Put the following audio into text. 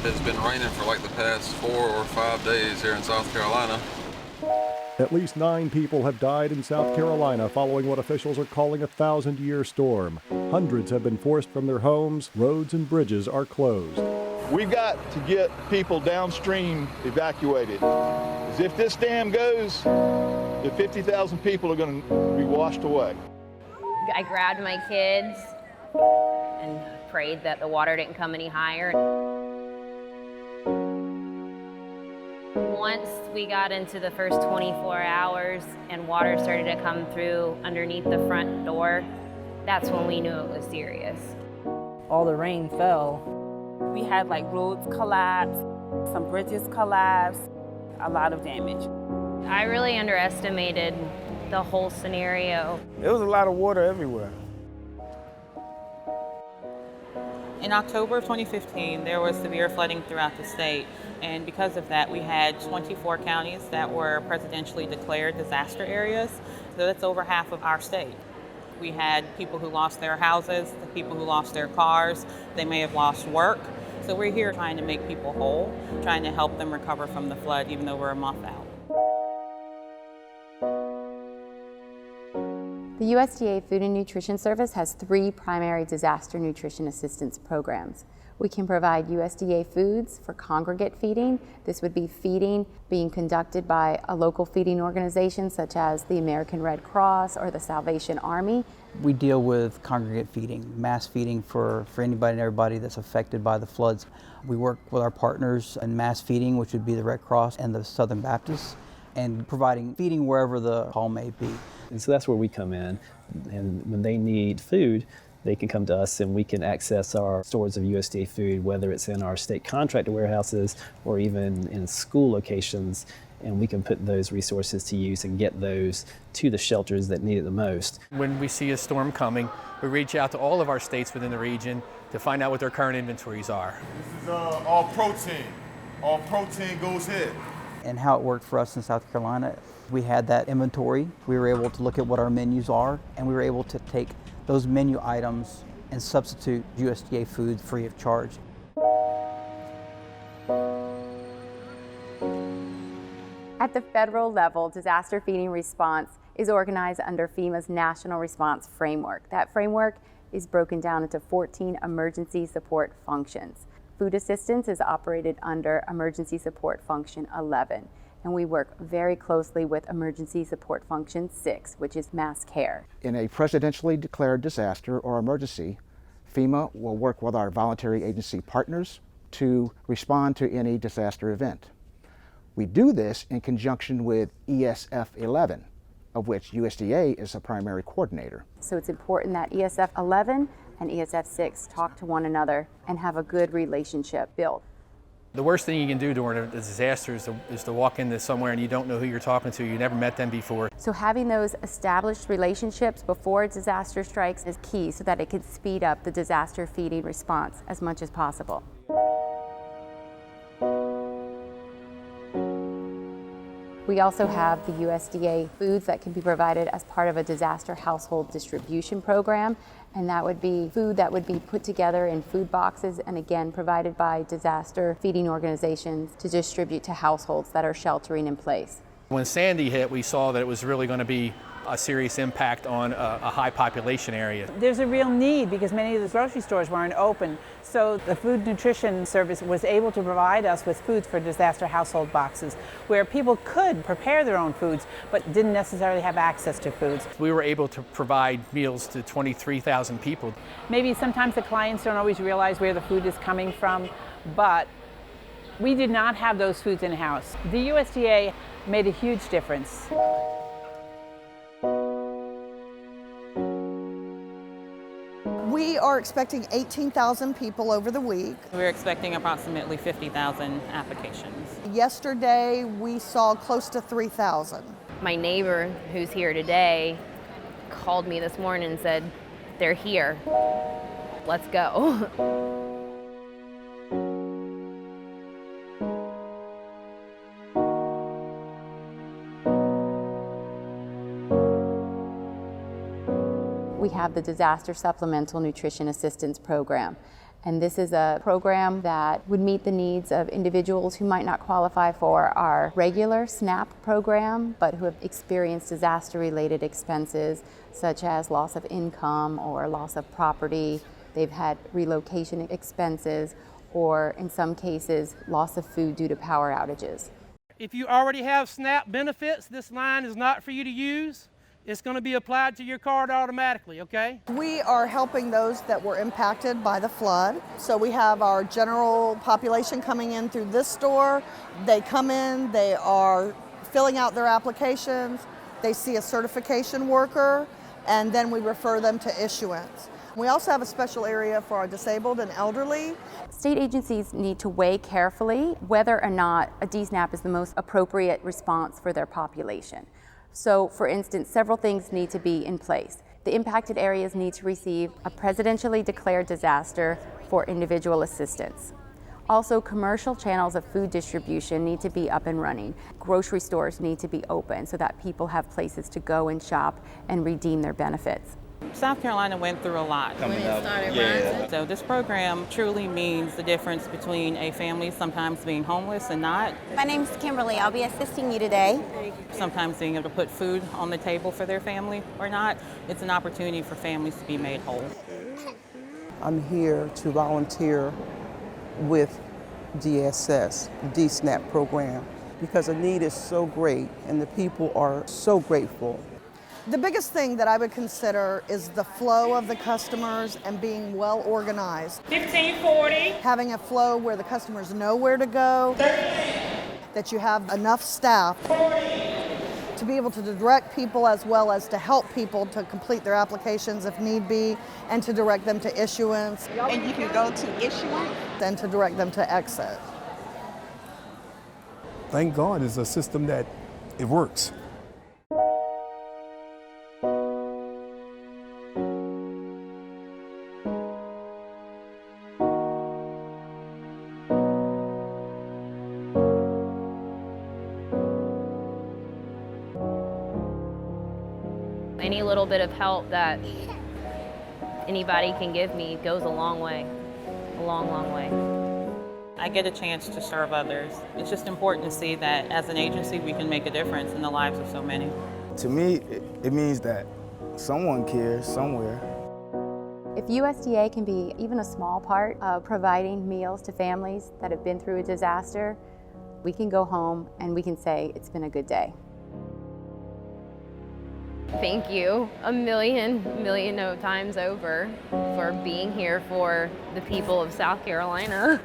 It's been raining for like the past 4 or 5 days here in South Carolina. At least 9 people have died in South Carolina following what officials are calling a 1,000-year storm. Hundreds have been forced from their homes. Roads and bridges are closed. We've got to get people downstream evacuated. Because if this dam goes, the 50,000 people are going to be washed away. I grabbed my kids and prayed that the water didn't come any higher. Once we got into the first 24 hours and water started to come through underneath the front door, that's when we knew it was serious. All the rain fell. We had like roads collapse, some bridges collapse, a lot of damage. I really underestimated the whole scenario. There was a lot of water everywhere. In October of 2015, there was severe flooding throughout the state, and because of that, we had 24 counties that were presidentially declared disaster areas, so that's over half of our state. We had people who lost their houses, the people who lost their cars, they may have lost work, so we're here trying to make people whole, trying to help them recover from the flood, even though we're a month out. The USDA Food and Nutrition Service has 3 primary disaster nutrition assistance programs. We can provide USDA Foods for congregate feeding. This would be feeding being conducted by a local feeding organization such as the American Red Cross or the Salvation Army. We deal with congregate feeding, mass feeding for anybody and everybody that's affected by the floods. We work with our partners in mass feeding, which would be the Red Cross and the Southern Baptists, and providing feeding wherever the call may be. And so that's where we come in, and when they need food, they can come to us and we can access our stores of USDA food, whether it's in our state contractor warehouses or even in school locations, and we can put those resources to use and get those to the shelters that need it the most. When we see a storm coming, we reach out to all of our states within the region to find out what their current inventories are. This is all protein. All protein goes here. And how it worked for us in South Carolina, we had that inventory. We were able to look at what our menus are, and we were able to take those menu items and substitute USDA food free of charge. At the federal level, disaster feeding response is organized under FEMA's National Response Framework. That framework is broken down into 14 emergency support functions. Food assistance is operated under Emergency Support Function 11, and we work very closely with Emergency Support Function 6, which is mass care. In a presidentially declared disaster or emergency, FEMA will work with our voluntary agency partners to respond to any disaster event. We do this in conjunction with ESF 11, of which USDA is a primary coordinator. So it's important that ESF 11 and ESF 6 talk to one another and have a good relationship built. The worst thing you can do during a disaster is to walk into somewhere and you don't know who you're talking to, you never met them before. So having those established relationships before a disaster strikes is key so that it can speed up the disaster feeding response as much as possible. We also have the USDA Foods that can be provided as part of a disaster household distribution program, and that would be food that would be put together in food boxes and again provided by disaster feeding organizations to distribute to households that are sheltering in place. When Sandy hit, we saw that it was really going to be a serious impact on a high population area. There's a real need because many of the grocery stores weren't open. So the Food Nutrition Service was able to provide us with foods for disaster household boxes where people could prepare their own foods but didn't necessarily have access to foods. We were able to provide meals to 23,000 people. Maybe sometimes the clients don't always realize where the food is coming from, but we did not have those foods in-house. The USDA made a huge difference. We are expecting 18,000 people over the week. We're expecting approximately 50,000 applications. Yesterday, we saw close to 3,000. My neighbor who's here today called me this morning and said, "They're here. Let's go." We have the Disaster Supplemental Nutrition Assistance Program, And this is a program that would meet the needs of individuals who might not qualify for our regular SNAP program, but who have experienced disaster-related expenses, such as loss of income or loss of property. They've had relocation expenses, or in some cases, loss of food due to power outages. If you already have SNAP benefits, this line is not for you to use. It's going to be applied to your card automatically, okay? We are helping those that were impacted by the flood. So we have our general population coming in through this store. They come in, they are filling out their applications, they see a certification worker, and then we refer them to issuance. We also have a special area for our disabled and elderly. State agencies need to weigh carefully whether or not a DSNAP is the most appropriate response for their population. So, for instance, several things need to be in place. The impacted areas need to receive a presidentially declared disaster for individual assistance. Also, commercial channels of food distribution need to be up and running. Grocery stores need to be open so that people have places to go and shop and redeem their benefits. South Carolina went through a lot when it started rising. So this program truly means the difference between a family sometimes being homeless and not. My name's Kimberly. I'll be assisting you today. Sometimes being able to put food on the table for their family or not. It's an opportunity for families to be made whole. I'm here to volunteer with DSS, the DSNAP program, because the need is so great and the people are so grateful. The biggest thing that I would consider is the flow of the customers and being well organized. 1540. Having a flow where the customers know where to go, that you have enough staff to be able to direct people as well as to help people to complete their applications if need be, and to direct them to issuance. And you can go to issuance. And to direct them to exit. Thank God it's a system that it works. Any little bit of help that anybody can give me goes a long way, a long, long way. I get a chance to serve others. It's just important to see that as an agency we can make a difference in the lives of so many. To me, it means that someone cares somewhere. If USDA can be even a small part of providing meals to families that have been through a disaster, we can go home and we can say it's been a good day. Thank you a million times over for being here for the people of South Carolina.